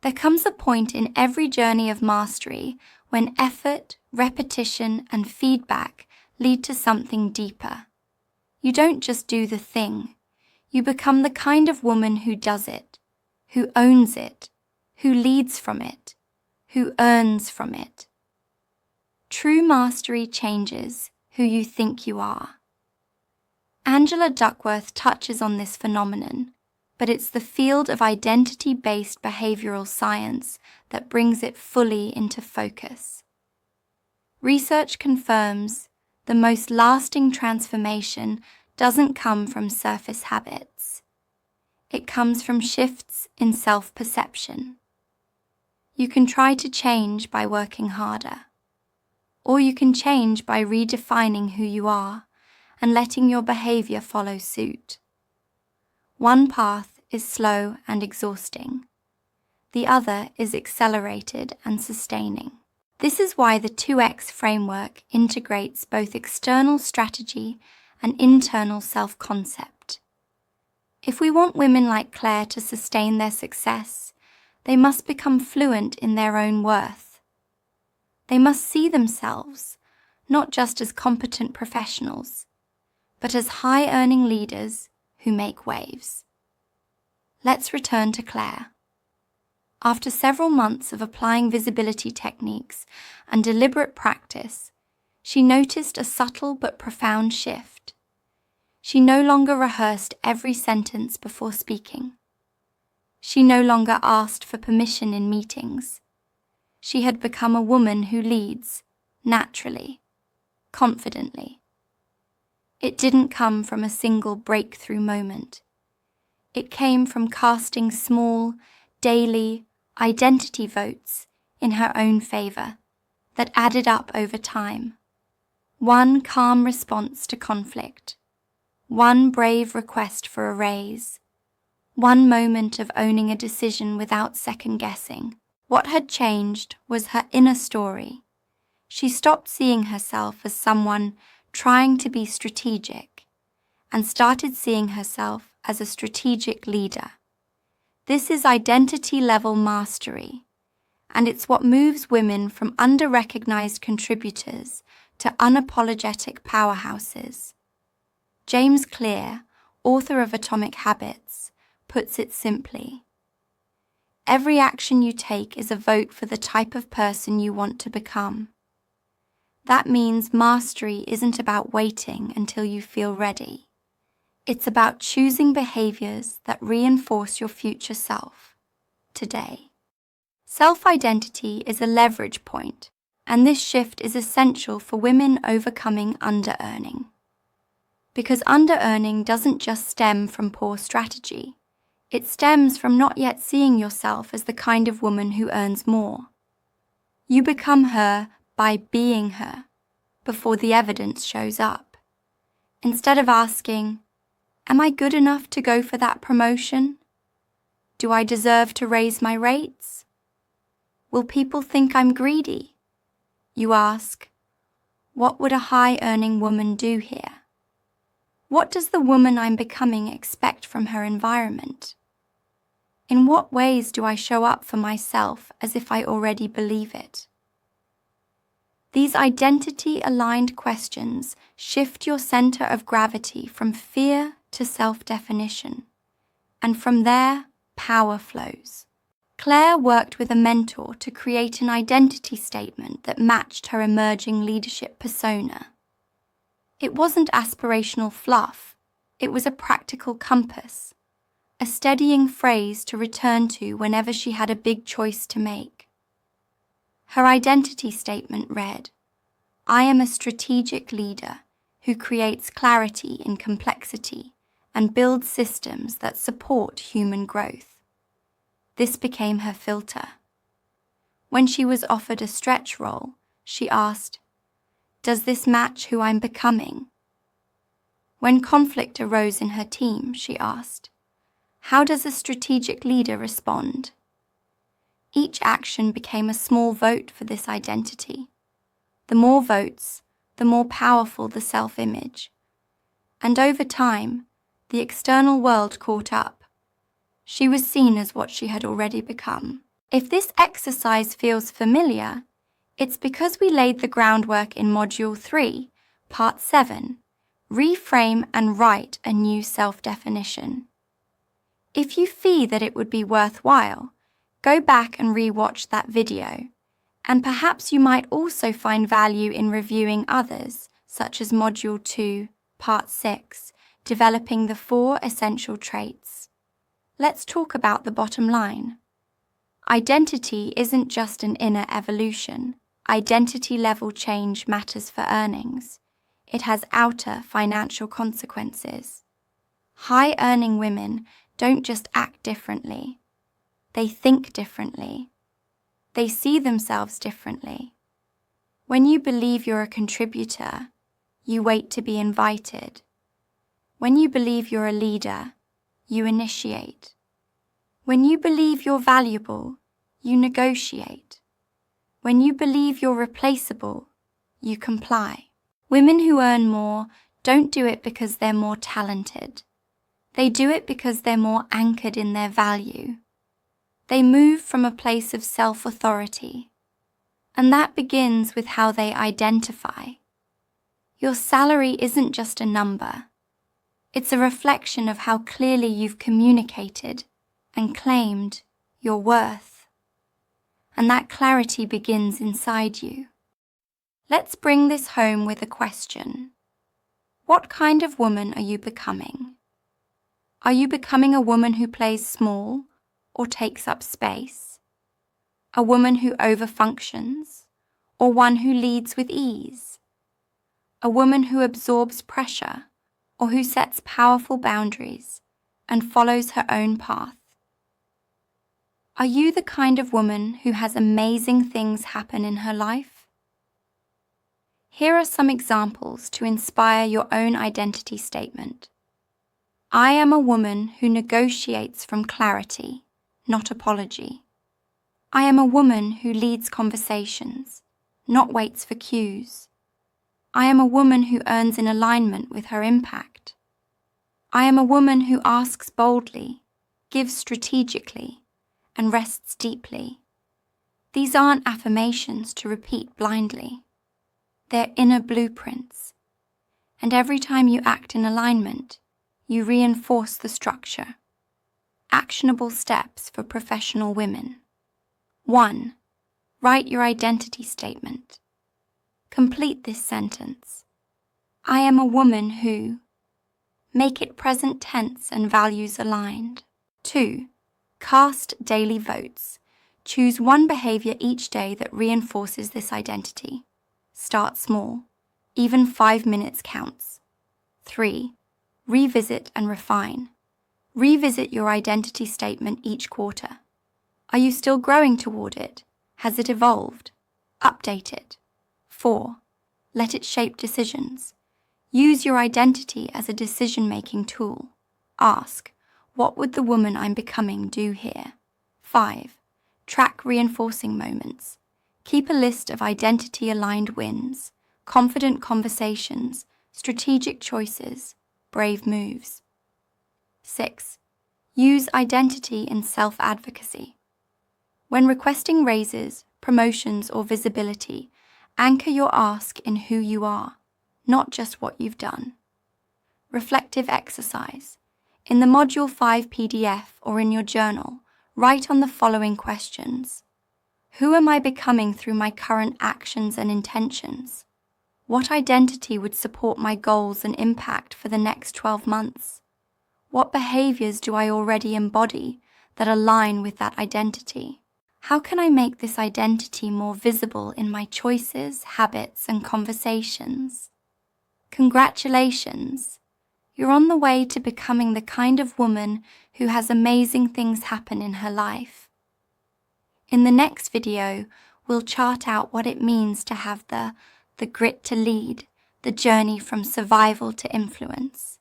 There comes a point in every journey of mastery when effort, repetition, and feedback lead to something deeper. You don't just do the thing. You become the kind of woman who does it, who owns it, who leads from it, who earns from it. True mastery changes who you think you are. Angela Duckworth touches on this phenomenon, but it's the field of identity-based behavioural science that brings it fully into focus. Research confirms the most lasting transformation doesn't come from surface habits. It comes from shifts in self-perception. You can try to change by working harder, or you can change by redefining who you are and letting your behaviour follow suit. One path is slow and exhausting. The other is accelerated and sustaining. This is why the 2X framework integrates both external strategy and internal self-concept. If we want women like Claire to sustain their success, they must become fluent in their own worth. They must see themselves not just as competent professionals, but as high-earning leaders who make waves. Let's return to Claire. After several months of applying visibility techniques and deliberate practice, she noticed a subtle but profound shift. She no longer rehearsed every sentence before speaking. She no longer asked for permission in meetings. She had become a woman who leads, naturally, confidently. It didn't come from a single breakthrough moment. It came from casting small, daily, identity votes in her own favour that added up over time. One calm response to conflict, one brave request for a raise, one moment of owning a decision without second-guessing. What had changed was her inner story. She stopped seeing herself as someone trying to be strategic and started seeing herself as a strategic leader. This is identity-level mastery, and it's what moves women from under-recognized contributors to unapologetic powerhouses. James Clear, author of Atomic Habits, puts it simply: every action you take is a vote for the type of person you want to become. That means mastery isn't about waiting until you feel ready. It's about choosing behaviours that reinforce your future self, today. Self-identity is a leverage point, and this shift is essential for women overcoming under-earning. Because under-earning doesn't just stem from poor strategy. It stems from not yet seeing yourself as the kind of woman who earns more. You become her by being her, before the evidence shows up. Instead of asking, am I good enough to go for that promotion? Do I deserve to raise my rates? Will people think I'm greedy? You ask, what would a high-earning woman do here? What does the woman I'm becoming expect from her environment? In what ways do I show up for myself as if I already believe it? These identity-aligned questions shift your center of gravity from fear to self-definition, and from there, power flows. Claire worked with a mentor to create an identity statement that matched her emerging leadership persona. It wasn't aspirational fluff, it was a practical compass, a steadying phrase to return to whenever she had a big choice to make. Her identity statement read, I am a strategic leader who creates clarity in complexity and builds systems that support human growth. This became her filter. When she was offered a stretch role, she asked, does this match who I'm becoming? When conflict arose in her team, she asked, how does a strategic leader respond? Each action became a small vote for this identity. The more votes, the more powerful the self-image. And over time, the external world caught up. She was seen as what she had already become. If this exercise feels familiar, it's because we laid the groundwork in Module 3, Part 7, Reframe and Write a New Self-Definition. If you feel that it would be worthwhile, go back and re-watch that video, and perhaps you might also find value in reviewing others, such as Module 2, Part 6, Developing the 4 Essential Traits. Let's talk about the bottom line. Identity isn't just an inner evolution. Identity-level change matters for earnings. It has outer financial consequences. High-earning women don't just act differently. They think differently. They see themselves differently. When you believe you're a contributor, you wait to be invited. When you believe you're a leader, you initiate. When you believe you're valuable, you negotiate. When you believe you're replaceable, you comply. Women who earn more don't do it because they're more talented. They do it because they're more anchored in their value. They move from a place of self-authority, and that begins with how they identify. Your salary isn't just a number. It's a reflection of how clearly you've communicated and claimed your worth. And that clarity begins inside you. Let's bring this home with a question. What kind of woman are you becoming? Are you becoming a woman who plays small or takes up space? A woman who overfunctions or one who leads with ease? A woman who absorbs pressure or who sets powerful boundaries and follows her own path? Are you the kind of woman who has amazing things happen in her life? Here are some examples to inspire your own identity statement. I am a woman who negotiates from clarity, not apology. I am a woman who leads conversations, not waits for cues. I am a woman who earns in alignment with her impact. I am a woman who asks boldly, gives strategically, and rests deeply. These aren't affirmations to repeat blindly. They're inner blueprints. And every time you act in alignment, you reinforce the structure. Actionable steps for professional women. 1. Write your identity statement. Complete this sentence. I am a woman who. Make it present tense and values aligned. 2. Cast daily votes. Choose one behavior each day that reinforces this identity. Start small. Even 5 minutes counts. 3. Revisit and refine. Revisit your identity statement each quarter. Are you still growing toward it? Has it evolved? Update it. 4. Let it shape decisions. Use your identity as a decision-making tool. Ask, what would the woman I'm becoming do here? 5. Track reinforcing moments. Keep a list of identity-aligned wins, confident conversations, strategic choices, brave moves. 6. Use identity in self-advocacy. When requesting raises, promotions, or visibility, anchor your ask in who you are, not just what you've done. Reflective exercise. In the Module 5 PDF or in your journal, write on the following questions. Who am I becoming through my current actions and intentions? What identity would support my goals and impact for the next 12 months? What behaviors do I already embody that align with that identity? How can I make this identity more visible in my choices, habits, and conversations? Congratulations! You're on the way to becoming the kind of woman who has amazing things happen in her life. In the next video, we'll chart out what it means to have the grit to lead, the journey from survival to influence.